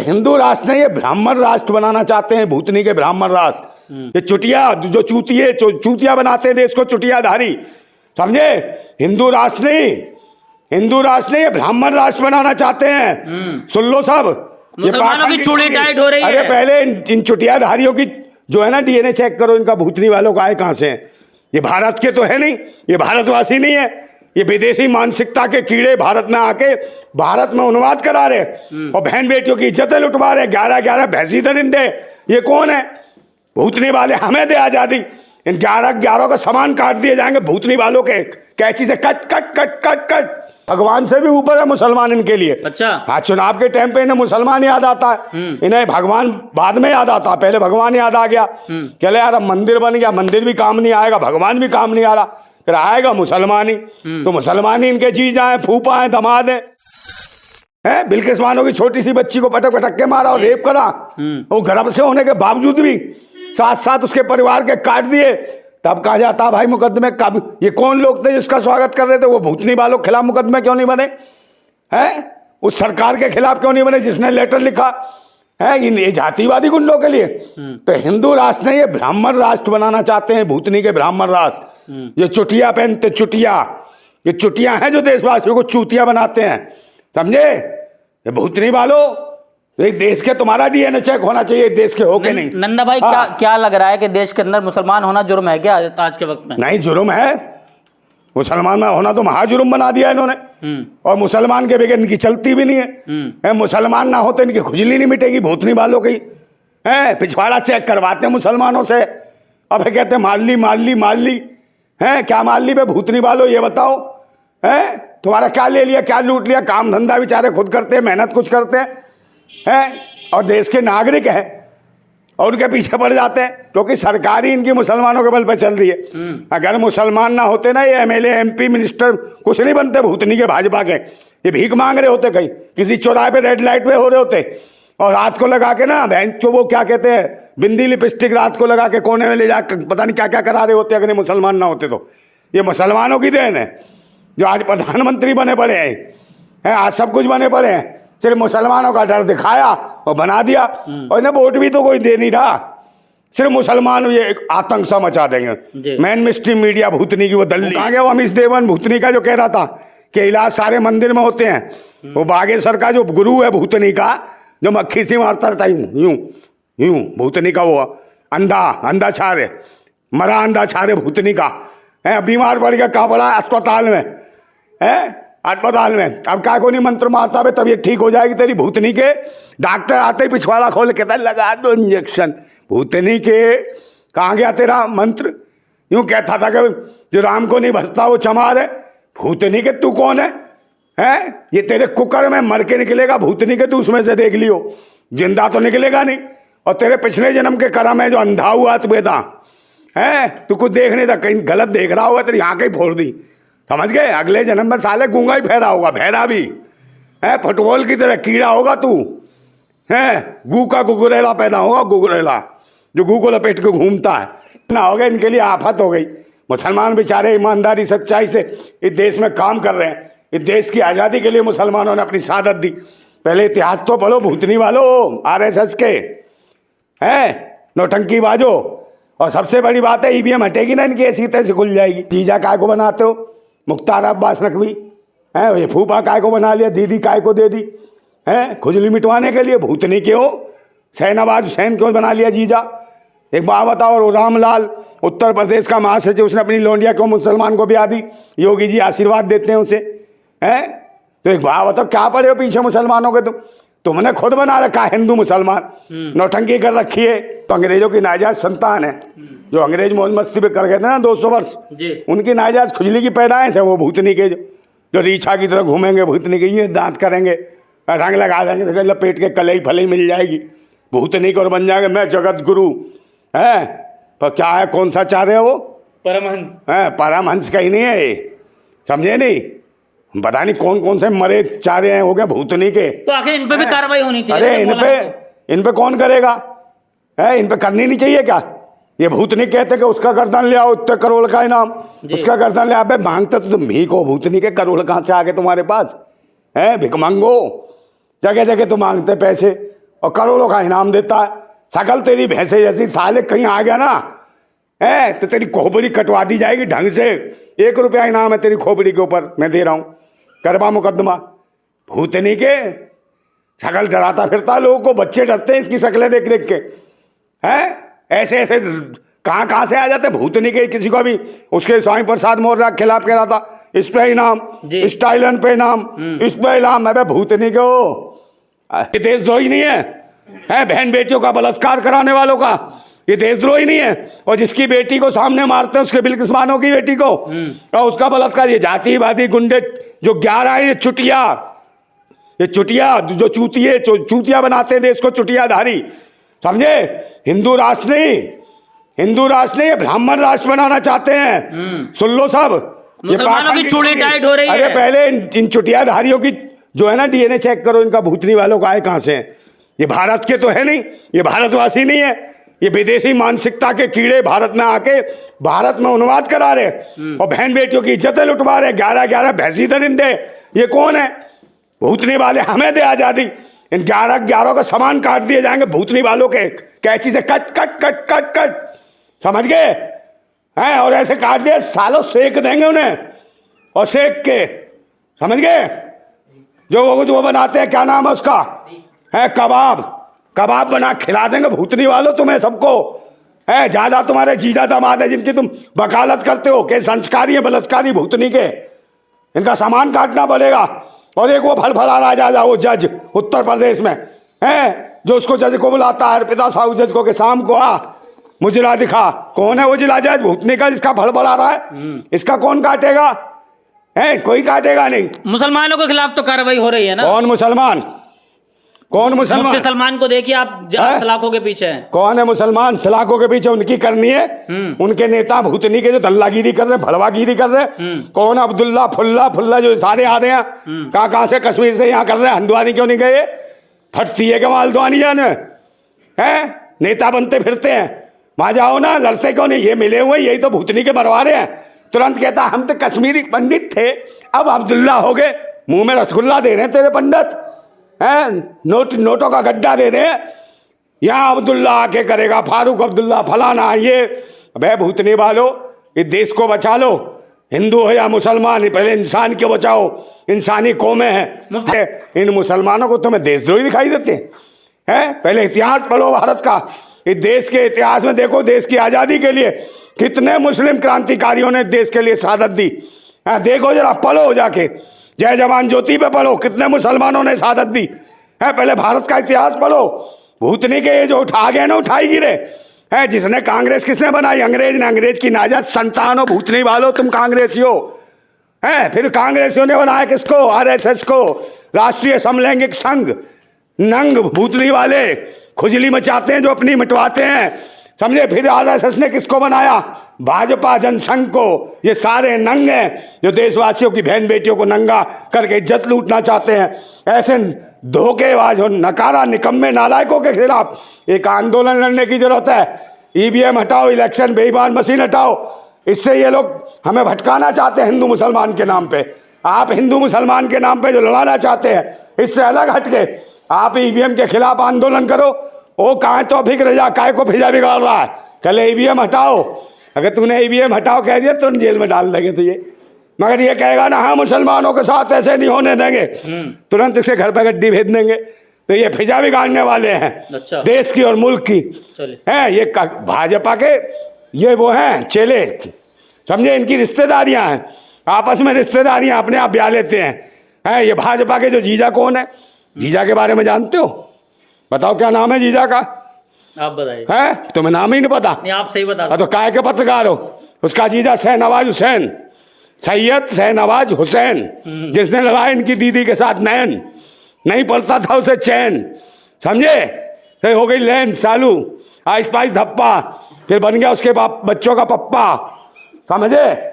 हिंदू राष्ट्र नहीं, ये ब्राह्मण राष्ट्र बनाना चाहते हैं, भूतनी के ब्राह्मण राष्ट्र। ये चुटिया जो चूतिया बनाते हैं देश को, चुटियाधारी, समझे? हिंदू राष्ट्र नहीं, हिंदू राष्ट्र नहीं, ये ब्राह्मण राष्ट्र बनाना चाहते हैं। सुन लो सब, ये मुसलमानों की चूड़ी टाइट हो रही है। अरे पहले इन चुटियाधारियों की जो है ना डीएनए चेक करो, इनका भूतनी वालों का आए कहां से है। ये भारत के तो है नहीं, ये भारतवासी नहीं है, ये विदेशी मानसिकता के कीड़े भारत में आके भारत में उन्माद करा रहे और बहन बेटियों की इज्जतें लुटवा रहे। 11-11 भैंसी दरिंदे, ये कौन है? भूतनी वाले। हमें दे आजादी, इन 11-11 का सामान काट दिए जाएंगे भूतनी वालों के, कैची से cut cut cut cut cut. भगवान से भी ऊपर है मुसलमान इनके लिए। अच्छा, हाँ, चुनाव के टाइम पे इन्हें मुसलमान याद आता है, इन्हें भगवान बाद में याद आता, पहले भगवान याद आ गया। चले यार, अब मंदिर बन गया, मंदिर भी काम नहीं आएगा, भगवान भी काम नहीं आ रहा, फिर आएगा मुसलमानी। तो मुसलमानी इनके जीजा है, फूफा है, दामाद है। बिल्किस बानो की छोटी सी बच्ची को पटक पटक के मारा और रेप करा, वो गर्भ से होने के बावजूद भी साथ साथ उसके परिवार के काट दिए। तब कहा जाता भाई मुकदमे का, ये कौन लोग थे जिसका स्वागत कर रहे थे? वो भूतनी वालों के खिलाफ मुकदमे क्यों नहीं बने हैं? उस सरकार के खिलाफ क्यों नहीं बने जिसने लेटर लिखा है इन ये जातिवादी गुंडों के लिए? तो हिंदू राष्ट्र नहीं, ये ब्राह्मण राष्ट्र बनाना चाहते हैं, भूतनी के ब्राह्मण राष्ट्र। ये चुटिया पहनते, चुटिया, ये चुटिया हैं जो देशवासियों को चूतिया बनाते हैं, समझे? ये भूतनी वालों, देश के तुम्हारा डीएनए चेक होना चाहिए, देश के हो के नहीं। नंदा भाई, क्या लग रहा है कि देश के अंदर मुसलमान होना जुर्म है क्या आज के वक्त में? नहीं, जुर्म है, मुसलमान में होना तो महाजुर्म बना दिया इन्होंने। और मुसलमान के बगैर इनकी चलती भी नहीं है। मुसलमान ना होते इनकी खुजली नहीं मिटेगी भूतनी वालों की। पिछवाड़ा चेक करवाते हैं मुसलमानों से, अब कहते हैं मार ली है। क्या मार ली बे भूतनी वालों, ये बताओ? तुम्हारा क्या ले लिया, क्या लूट लिया? काम धंधा बेचारे खुद करते हैं, मेहनत कुछ करते हैं, और देश के नागरिक हैं और उनके पीछे पड़ जाते हैं, क्योंकि सरकार ही इनकी मुसलमानों के बल पर चल रही है। अगर मुसलमान ना होते ना, ये एमएलए एमपी मिनिस्टर कुछ नहीं बनते भूतनी के, भाजपा के। ये भीख मांग रहे होते, कहीं किसी चौराहे पे रेड लाइट पे हो रहे होते, और रात को लगा के ना बहन को वो क्या कहते हैं, बिंदी लिपस्टिक रात को लगा के कोने में ले जाकर पता नहीं क्या क्या करा रहे होते, अगर ये मुसलमान ना होते तो। ये मुसलमानों की देन है जो आज प्रधानमंत्री बने पड़े हैं, आज सब कुछ बने पड़े हैं। सिर्फ मुसलमानों का डर दिखाया और बना दिया, और इन्हें वोट भी तो कोई दे नहीं रहा। सिर्फ मुसलमान ये आतंक सा मचा देंगे। मेन स्ट्रीम मीडिया भूतनी की वो दल्ली कहाँ गया? वो अमित देवन भूतनी का जो कह रहा था कि इलाज सारे मंदिर में होते हैं, वो बागेश्वर का जो गुरु है भूतनी का, जो मक्खी सी मारता रहता यूं यूं, भूतनी का वो अंधा छारे, मरा अंधा छारे भूतनी का है। बीमार पड़ गया, कहाँ पड़ा? अस्पताल में है, अस्पताल में। अब क्या को नहीं मंत्र मारता है, तबीयत ठीक हो जाएगी तेरी भूतनी के। डॉक्टर आते ही पिछवाड़ा खोल के लगा दो इंजेक्शन। भूतनी के कहाँ गया तेरा मंत्र? यूं कहता था कि जो राम को नहीं भसता वो चमार है। भूतनी के तू कौन है? ये तेरे कुकर में मर के निकलेगा भूतनी के, तू उसमें से देख लियो, जिंदा तो निकलेगा नहीं। और तेरे पिछले जन्म के कर्म है जो अंधा हुआ तू बेटा है, तू कुछ देख नहीं था, कहीं गलत देख रहा होगा, तेरी आंखें ही फोड़ दी, समझ गए? अगले जन्म में साले गूंगा ही फेरा होगा, बहरा भी है, फुटबॉल की तरह कीड़ा होगा तू है, गू का गुगरेला पैदा होगा, गुगरेला जो गू को लपेट के घूमता है ना। हो गया, इनके लिए आफत हो गई। मुसलमान बेचारे ईमानदारी सच्चाई से इस देश में काम कर रहे हैं। इस देश की आज़ादी के लिए मुसलमानों ने अपनी शहादत दी। पहले इतिहास तो पढ़ो भूतनी वालों, आरएसएस के नौटंकी बाजो। और सबसे बड़ी बात है, ईवीएम हटेगी ना इनकी, ऐसी तरह से खुल जाएगी। जीजा काय को बनाते हो? मुख्तार अब्बास नकवी है, ये फूफा काय को बना लिया, दीदी काय को दे दी है, खुजली मिटवाने के लिए। भूतनी के हो, शहनवाज हुसैन क्यों बना लिया जीजा? एक बात बताओ। और रामलाल उत्तर प्रदेश का महासचिव, उसने अपनी लोंडिया क्यों मुसलमान को ब्याह दी? योगी जी आशीर्वाद देते हैं उसे, हैं? तो एक बात बताओ, क्या पड़े हो पीछे मुसलमानों के? तुमने खुद बना रखा हिंदू मुसलमान, नौटंकी कर रखी है। तो अंग्रेजों की नाजायज संतान है, जो अंग्रेज मौज मस्ती पे कर गए थे ना 200 वर्ष, उनकी नाजायज खुजली की पैदाइश है वो भूतनी के, जो रीछा की तरह घूमेंगे भूतनी के, ये दांत करेंगे, रंग लगा देंगे, तो लपेट के कलई फलई मिल जाएगी भूतनी को, और बन जाएंगे मैं जगत गुरु है। पर क्या है, कौन सा चाह रहे हो? वो परमहंस है, परमहंस का ही नहीं है, समझे नहीं? पता नहीं कौन कौन से मरे चारे हैं हो गए भूतनी के। तो आखिर इन पे भी कार्रवाई होनी चाहिए। अरे इन पे कौन करेगा? इन पे करनी नहीं चाहिए क्या? ये भूतनी कहते कि उसका गर्दन ले आओ, इतने करोड़ का इनाम, उसका गर्दन ले आओ। मांगते तो तुम भीख हो, भूतनी के करोड़ कहाँ से आ गए तुम्हारे पास? है भिकमंगो, जगह जगह तो मांगते पैसे। और करोड़ों का इनाम देता है। शकल तेरी भैंसे जैसी, साले कहीं आ गया ना है तो तेरी खोपड़ी कटवा दी जाएगी ढंग से। 1 रुपया इनाम है तेरी खोपड़ी के ऊपर, मैं दे रहा हूँ, करवा मुकदमा। भूतनी के शकल डराता फिरता, लोगों को बच्चे डरते हैं इसकी शक्लें देख देख के। हैं ऐसे ऐसे कहाँ से आ जाते भूतनी के। किसी को भी उसके स्वामी प्रसाद मौर्य के खिलाफ कह रहा था, इस पे इनाम, स्टाइलन पे इनाम, इस पे इनाम। मैं भूतनी के हो, ये देशद्रोही नहीं है बहन बेटियों का बलात्कार कराने वालों का, ये देशद्रोही नहीं है। और जिसकी बेटी को सामने मारते हैं, उसके बिल्किस बानो की बेटी को, और उसका बलात्कार, ये जातिवादी गुंडे जो 11 ये चुटिया जो चूतिया बनाते हैं देश को, चुटियाधारी, समझे। हिंदू राष्ट्र नहीं, ये ब्राह्मण राष्ट्र बनाना चाहते हैं। सुन लो सब, मुसलमानों की चूड़ी टाइट हो रही है। अरे पहले इन चुटियाधारियों की जो है ना डीएनए चेक करो, इनका भूतनी वालों का आए कहां से है। ये भारत के तो है नहीं, ये भारतवासी नहीं है, ये विदेशी मानसिकता के कीड़े भारत में आके भारत में उन्माद करा रहे और बहन बेटियों की इज्जतें लुटवा रहे। 11 भैंसी दरिंदे, ये कौन है? भूतनी वाले। हमें दे आजादी, इन 11 का सामान काट दिए जाएंगे भूतनी वालों के, कैंची से cut cut cut cut cut, समझ गए हैं। और ऐसे काट दिए सालों, सेक देंगे उन्हें, और सेक के, समझ गए। जो वो बनाते हैं, क्या नाम है उसका, है कबाब बना खिला देंगे भूतनी वालों तुम्हें सबको। है ज्यादा तुम्हारे जीजा दामाद है जिनकी तुम वकालत करते हो कि संस्कारी है बलात्कारी भूतनी के, इनका सामान काटना पड़ेगा। और एक वो फलफला राजा वो जज उत्तर प्रदेश में है, जो उसको जज को बुलाता है, पिता साहू जज को, के शाम को आ मुजरा दिखा। कौन है वो जिला जज? भूतनी का, जिसका फलफला रहा है। इसका कौन काटेगा? है कोई काटेगा नहीं। मुसलमानों के खिलाफ तो कार्रवाई हो रही है ना। कौन मुसलमान? मुफ्ती सलमान को देखिए आप, सलाखों के पीछे हैं। कौन है मुसलमान? सलाखों के पीछे उनकी करनी है। उनके नेता भूतनी के जो दल्लागिरी कर रहे हैं, भड़वागिरी कर रहे हैं। कौन? अब्दुल्ला फुल्ला जो सारे आ रहे हैं, कहाँ से, कश्मीर से यहाँ कर रहे हैं। हंदवानी क्यों नहीं गए? फटती है कमाल दवानी जाने है, नेता बनते फिरते हैं, वहां जाओ ना, लड़ते क्यों नहीं? ये मिले हुए, यही तो भूतनी के मरवा रहे हैं। तुरंत कहता हम तो कश्मीरी पंडित थे, अब अब्दुल्ला हो गए। मुंह में रसगुल्ला दे रहे हैं तेरे पंडित, हैं नोटों का गड्ढा दे रहे हैं। यहाँ अब्दुल्ला आके करेगा, फारूक अब्दुल्ला फलाना ये। अबे भूतनी वालों, इस देश को बचा लो, हिंदू हो या मुसलमान, पहले इंसान को बचाओ, इंसानी कौमें हैं। इन मुसलमानों को तुम्हें देशद्रोही दिखाई देते हैं? पहले इतिहास पढ़ो भारत का। इस देश के इतिहास में देखो, देश की आज़ादी के लिए कितने मुस्लिम क्रांतिकारियों ने देश के लिए शहादत दी। देखो जरा, पढ़ो जाके, जय जवान ज्योति पे पढ़ो, कितने मुसलमानों ने शहादत दी है। पहले भारत का इतिहास पढ़ो। भूतनी के ये जो उठा गए ना, उठाई गिरे है। जिसने कांग्रेस किसने बनाई? अंग्रेज ने। अंग्रेज की नाजायज संतान हो भूतनी वालों तुम, कांग्रेसी हो। है फिर कांग्रेसियों ने बनाया किसको? आरएसएस को, राष्ट्रीय समलैंगिक संघ। नंग भूतनी वाले खुजली मचाते हैं, जो अपनी मिटवाते हैं, समझे। फिर आरएसएस ने किसको बनाया? भाजपा जनसंघ को। ये सारे नंग हैं जो देशवासियों की बहन बेटियों को नंगा करके इज्जत लूटना चाहते हैं। ऐसे धोखेबाज और नकारा निकम्मे नालायकों के खिलाफ एक आंदोलन लड़ने की जरूरत है। ईवीएम हटाओ, इलेक्शन बेईमान मशीन हटाओ। इससे ये लोग हमें भटकाना चाहते हैं हिंदू मुसलमान के नाम पे। आप हिंदू मुसलमान के नाम पे जो लड़ाना चाहते हैं, इससे अलग हटके आप ईवीएम के खिलाफ आंदोलन करो। वो कहाँ तो फिक्र रजा, काय को फिजा बिगाड़ रहा है? कल ईवीएम हटाओ। अगर तूने ईवीएम हटाओ कह दिया तो जेल में डाल देंगे तुझे। मगर ये कहेगा ना हाँ मुसलमानों के साथ ऐसे नहीं होने देंगे, तुरंत इसके घर पर गड्डी भेज देंगे। तो ये फिजा बिगाड़ने वाले हैं। अच्छा। देश की और मुल्क की हैं ये भाजपा के, ये वो हैं चेले, समझे। इनकी रिश्तेदारियां हैं, आपस में रिश्तेदारियां अपने आप ब्याह लेते हैं। ये भाजपा के जो जीजा कौन है? जीजा के बारे में जानते हो? बताओ क्या नाम है जीजा का? आप बताइए। है तुम्हें नाम ही नहीं पता? नहीं, आप सही बता। तो काय के पत्रकार हो? उसका जीजा शहनवाज हुसैन, सैयद शहनवाज हुसैन, जिसने लड़ा इनकी दीदी के साथ नैन, नहीं पड़ता था उसे चैन, समझे। तो हो गई लैन चालू, आइस पाइस धप्पा, फिर बन गया उसके बच्चों का पप्पा, समझे।